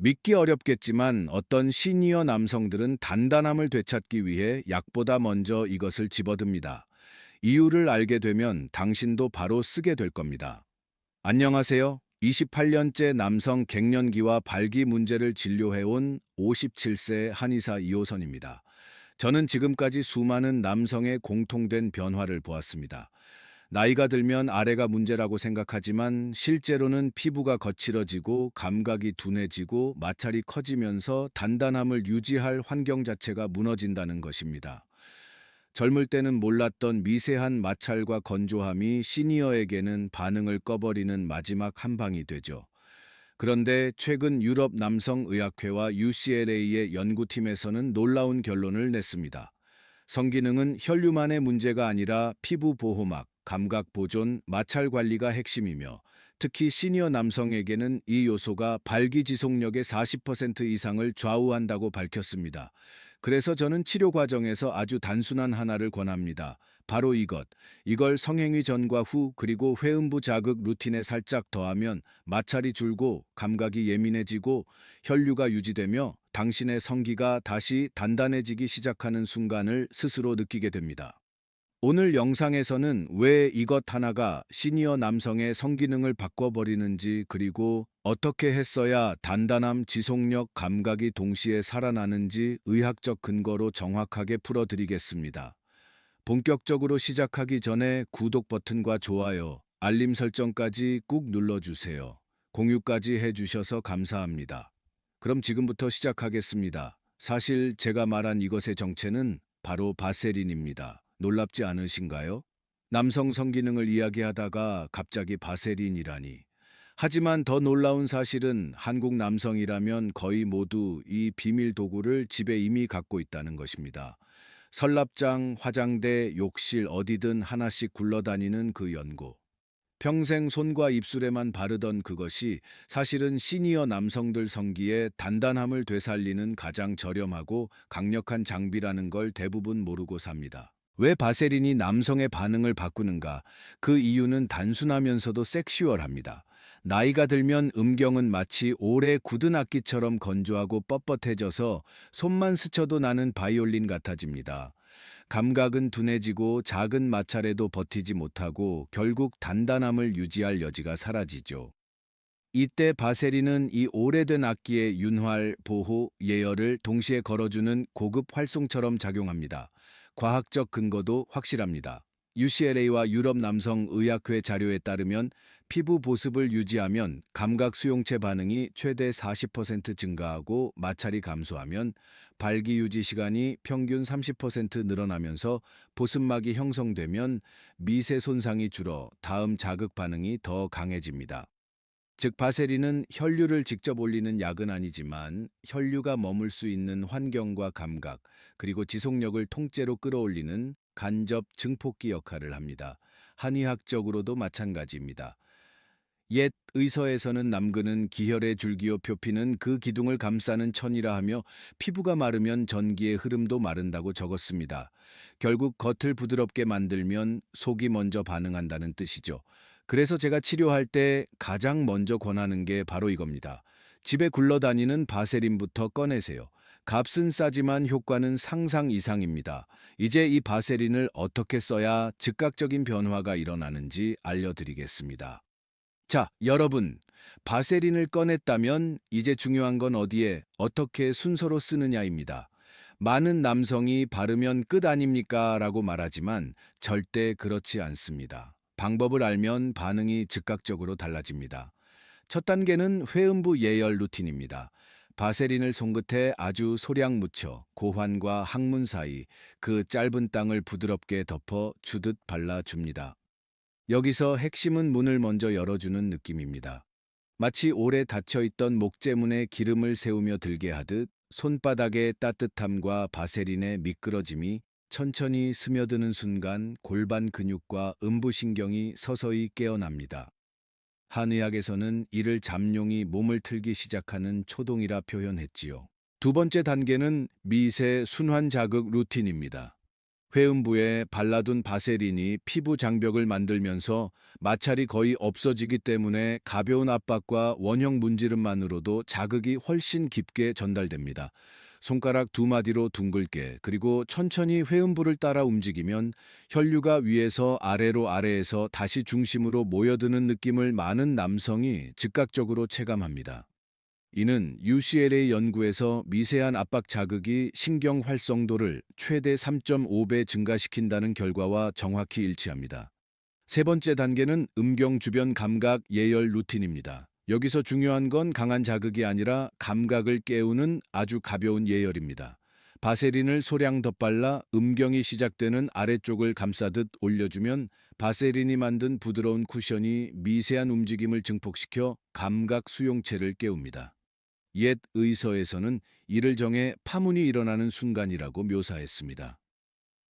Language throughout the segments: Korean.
믿기 어렵겠지만 어떤 시니어 남성들은 단단함을 되찾기 위해 약보다 먼저 이것을 집어듭니다. 이유를 알게 되면 당신도 바로 쓰게 될 겁니다. 안녕하세요. 28년째 남성 갱년기와 발기 문제를 진료해온 57세 한의사 이호선입니다. 저는 지금까지 수많은 남성의 공통된 변화를 보았습니다. 나이가 들면 아래가 문제라고 생각하지만 실제로는 피부가 거칠어지고 감각이 둔해지고 마찰이 커지면서 단단함을 유지할 환경 자체가 무너진다는 것입니다. 젊을 때는 몰랐던 미세한 마찰과 건조함이 시니어에게는 반응을 꺼버리는 마지막 한 방이 되죠. 그런데 최근 유럽 남성의학회와 UCLA의 연구팀에서는 놀라운 결론을 냈습니다. 성기능은 혈류만의 문제가 아니라 피부 보호막, 감각 보존, 마찰 관리가 핵심이며 특히 시니어 남성에게는 이 요소가 발기 지속력의 40% 이상을 좌우한다고 밝혔습니다. 그래서 저는 치료 과정에서 아주 단순한 하나를 권합니다. 바로 이것. 이걸 성행위 전과 후 그리고 회음부 자극 루틴에 살짝 더하면 마찰이 줄고 감각이 예민해지고 혈류가 유지되며 당신의 성기가 다시 단단해지기 시작하는 순간을 스스로 느끼게 됩니다. 오늘 영상에서는 왜 이것 하나가 시니어 남성의 성기능을 바꿔버리는지 그리고 어떻게 했어야 단단함, 지속력, 감각이 동시에 살아나는지 의학적 근거로 정확하게 풀어드리겠습니다. 본격적으로 시작하기 전에 구독 버튼과 좋아요, 알림 설정까지 꾹 눌러주세요. 공유까지 해주셔서 감사합니다. 그럼 지금부터 시작하겠습니다. 사실 제가 말한 이것의 정체는 바로 바세린입니다. 놀랍지 않으신가요? 남성 성기능을 이야기하다가 갑자기 바세린이라니. 하지만 더 놀라운 사실은 한국 남성이라면 거의 모두 이 비밀 도구를 집에 이미 갖고 있다는 것입니다. 서랍장, 화장대, 욕실 어디든 하나씩 굴러다니는 그 연고. 평생 손과 입술에만 바르던 그것이 사실은 시니어 남성들 성기의 단단함을 되살리는 가장 저렴하고 강력한 장비라는 걸 대부분 모르고 삽니다. 왜 바세린이 남성의 반응을 바꾸는가? 그 이유는 단순하면서도 섹슈얼합니다. 나이가 들면 음경은 마치 오래 굳은 악기처럼 건조하고 뻣뻣해져서 손만 스쳐도 나는 바이올린 같아집니다. 감각은 둔해지고 작은 마찰에도 버티지 못하고 결국 단단함을 유지할 여지가 사라지죠. 이때 바세린은 이 오래된 악기의 윤활, 보호, 예열을 동시에 걸어주는 고급 활송처럼 작용합니다. 과학적 근거도 확실합니다. UCLA와 유럽 남성 의학회 자료에 따르면 피부 보습을 유지하면 감각 수용체 반응이 최대 40% 증가하고 마찰이 감소하면 발기 유지 시간이 평균 30% 늘어나면서 보습막이 형성되면 미세 손상이 줄어 다음 자극 반응이 더 강해집니다. 즉 바세린은 혈류를 직접 올리는 약은 아니지만 혈류가 머물 수 있는 환경과 감각, 그리고 지속력을 통째로 끌어올리는 간접 증폭기 역할을 합니다. 한의학적으로도 마찬가지입니다. 옛 의서에서는 남근은 기혈의 줄기요 표피는 그 기둥을 감싸는 천이라 하며 피부가 마르면 전기의 흐름도 마른다고 적었습니다. 결국 겉을 부드럽게 만들면 속이 먼저 반응한다는 뜻이죠. 그래서 제가 치료할 때 가장 먼저 권하는 게 바로 이겁니다. 집에 굴러다니는 바세린부터 꺼내세요. 값은 싸지만 효과는 상상 이상입니다. 이제 이 바세린을 어떻게 써야 즉각적인 변화가 일어나는지 알려드리겠습니다. 자, 여러분, 바세린을 꺼냈다면 이제 중요한 건 어디에, 어떻게 순서로 쓰느냐입니다. 많은 남성이 바르면 끝 아닙니까? 라고 말하지만 절대 그렇지 않습니다. 방법을 알면 반응이 즉각적으로 달라집니다. 첫 단계는 회음부 예열 루틴입니다. 바세린을 손끝에 아주 소량 묻혀 고환과 항문 사이 그 짧은 땅을 부드럽게 덮어 주듯 발라줍니다. 여기서 핵심은 문을 먼저 열어주는 느낌입니다. 마치 오래 닫혀있던 목재문에 기름을 세우며 들게 하듯 손바닥의 따뜻함과 바세린의 미끄러짐이 천천히 스며드는 순간 골반 근육과 음부신경이 서서히 깨어납니다. 한의학에서는 이를 잠룡이 몸을 틀기 시작하는 초동이라 표현했지요. 두 번째 단계는 미세 순환 자극 루틴입니다. 회음부에 발라둔 바세린이 피부 장벽을 만들면서 마찰이 거의 없어지기 때문에 가벼운 압박과 원형 문지름만으로도 자극이 훨씬 깊게 전달됩니다. 손가락 두 마디로 둥글게 그리고 천천히 회음부를 따라 움직이면 혈류가 위에서 아래로 아래에서 다시 중심으로 모여드는 느낌을 많은 남성이 즉각적으로 체감합니다. 이는 UCLA 연구에서 미세한 압박 자극이 신경 활성도를 최대 3.5배 증가시킨다는 결과와 정확히 일치합니다. 세 번째 단계는 음경 주변 감각 예열 루틴입니다. 여기서 중요한 건 강한 자극이 아니라 감각을 깨우는 아주 가벼운 예열입니다. 바세린을 소량 덧발라 음경이 시작되는 아래쪽을 감싸듯 올려주면 바세린이 만든 부드러운 쿠션이 미세한 움직임을 증폭시켜 감각 수용체를 깨웁니다. 옛 의서에서는 이를 정해 파문이 일어나는 순간이라고 묘사했습니다.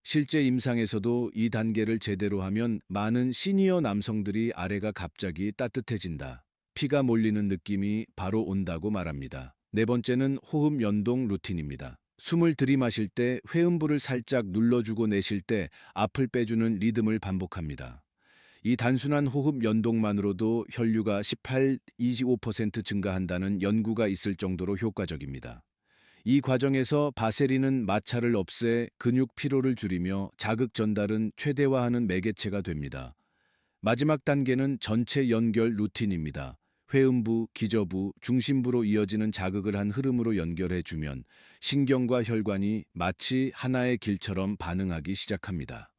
실제 임상에서도 이 단계를 제대로 하면 많은 시니어 남성들이 아래가 갑자기 따뜻해진다, 피가 몰리는 느낌이 바로 온다고 말합니다. 네 번째는 호흡 연동 루틴입니다. 숨을 들이마실 때 회음부를 살짝 눌러주고 내쉴 때 앞을 빼주는 리듬을 반복합니다. 이 단순한 호흡 연동만으로도 혈류가 18-25% 증가한다는 연구가 있을 정도로 효과적입니다. 이 과정에서 바세린은 마찰을 없애 근육 피로를 줄이며 자극 전달은 최대화하는 매개체가 됩니다. 마지막 단계는 전체 연결 루틴입니다. 회음부, 기저부, 중심부로 이어지는 자극을 한 흐름으로 연결해 주면 신경과 혈관이 마치 하나의 길처럼 반응하기 시작합니다.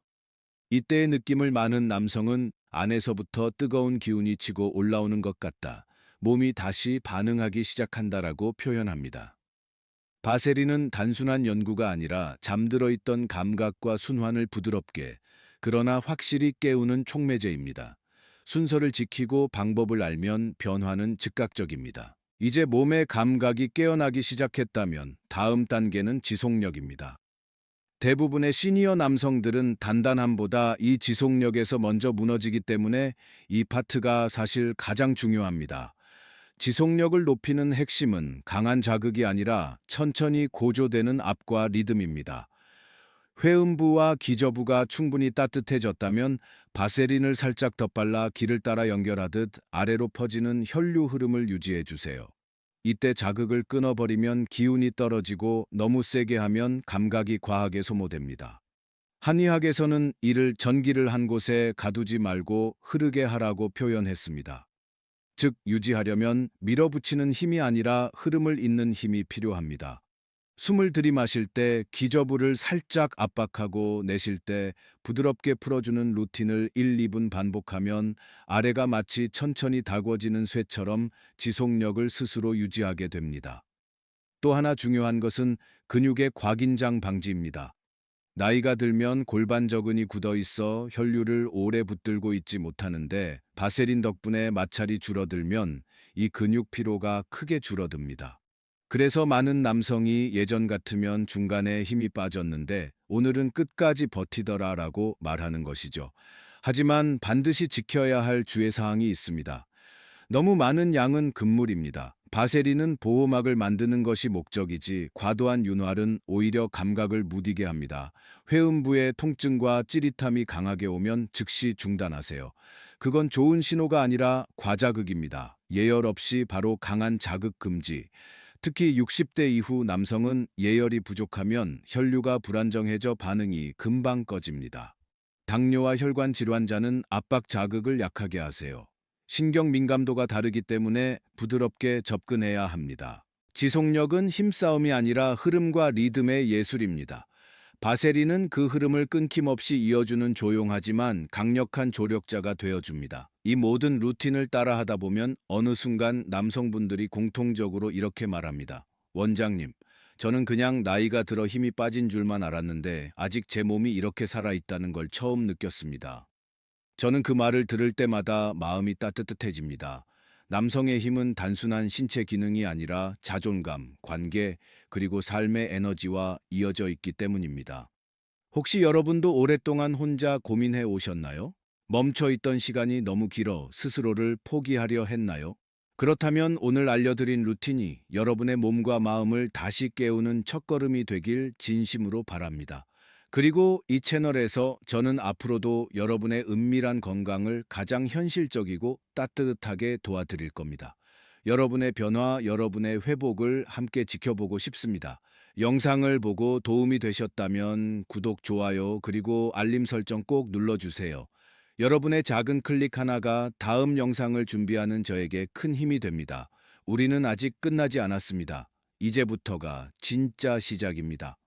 이때의 느낌을 많은 남성은 안에서부터 뜨거운 기운이 치고 올라오는 것 같다, 몸이 다시 반응하기 시작한다라고 표현합니다. 바세린은 단순한 연구가 아니라 잠들어 있던 감각과 순환을 부드럽게, 그러나 확실히 깨우는 촉매제입니다. 순서를 지키고 방법을 알면 변화는 즉각적입니다. 이제 몸의 감각이 깨어나기 시작했다면 다음 단계는 지속력입니다. 대부분의 시니어 남성들은 단단함보다 이 지속력에서 먼저 무너지기 때문에 이 파트가 사실 가장 중요합니다. 지속력을 높이는 핵심은 강한 자극이 아니라 천천히 고조되는 압과 리듬입니다. 회음부와 기저부가 충분히 따뜻해졌다면 바세린을 살짝 덧발라 길을 따라 연결하듯 아래로 퍼지는 혈류 흐름을 유지해 주세요. 이때 자극을 끊어버리면 기운이 떨어지고 너무 세게 하면 감각이 과하게 소모됩니다. 한의학에서는 이를 전기를 한 곳에 가두지 말고 흐르게 하라고 표현했습니다. 즉, 유지하려면 밀어붙이는 힘이 아니라 흐름을 잇는 힘이 필요합니다. 숨을 들이마실 때 기저부를 살짝 압박하고 내쉴 때 부드럽게 풀어주는 루틴을 1-2분 반복하면 아래가 마치 천천히 다궈지는 쇠처럼 지속력을 스스로 유지하게 됩니다. 또 하나 중요한 것은 근육의 과긴장 방지입니다. 나이가 들면 골반저근이 굳어 있어 혈류를 오래 붙들고 있지 못하는데 바세린 덕분에 마찰이 줄어들면 이 근육 피로가 크게 줄어듭니다. 그래서 많은 남성이 예전 같으면 중간에 힘이 빠졌는데 오늘은 끝까지 버티더라라고 말하는 것이죠. 하지만 반드시 지켜야 할 주의사항이 있습니다. 너무 많은 양은 금물입니다. 바세린은 보호막을 만드는 것이 목적이지 과도한 윤활은 오히려 감각을 무디게 합니다. 회음부의 통증과 찌릿함이 강하게 오면 즉시 중단하세요. 그건 좋은 신호가 아니라 과자극입니다. 예열 없이 바로 강한 자극 금지. 특히 60대 이후 남성은 예열이 부족하면 혈류가 불안정해져 반응이 금방 꺼집니다. 당뇨와 혈관 질환자는 압박 자극을 약하게 하세요. 신경 민감도가 다르기 때문에 부드럽게 접근해야 합니다. 지속력은 힘싸움이 아니라 흐름과 리듬의 예술입니다. 바세린은 그 흐름을 끊김없이 이어주는 조용하지만 강력한 조력자가 되어줍니다. 이 모든 루틴을 따라하다 보면 어느 순간 남성분들이 공통적으로 이렇게 말합니다. 원장님, 저는 그냥 나이가 들어 힘이 빠진 줄만 알았는데 아직 제 몸이 이렇게 살아있다는 걸 처음 느꼈습니다. 저는 그 말을 들을 때마다 마음이 따뜻해집니다. 남성의 힘은 단순한 신체 기능이 아니라 자존감, 관계, 그리고 삶의 에너지와 이어져 있기 때문입니다. 혹시 여러분도 오랫동안 혼자 고민해 오셨나요? 멈춰 있던 시간이 너무 길어 스스로를 포기하려 했나요? 그렇다면 오늘 알려드린 루틴이 여러분의 몸과 마음을 다시 깨우는 첫걸음이 되길 진심으로 바랍니다. 그리고 이 채널에서 저는 앞으로도 여러분의 은밀한 건강을 가장 현실적이고 따뜻하게 도와드릴 겁니다. 여러분의 변화, 여러분의 회복을 함께 지켜보고 싶습니다. 영상을 보고 도움이 되셨다면 구독, 좋아요, 그리고 알림 설정 꼭 눌러주세요. 여러분의 작은 클릭 하나가 다음 영상을 준비하는 저에게 큰 힘이 됩니다. 우리는 아직 끝나지 않았습니다. 이제부터가 진짜 시작입니다.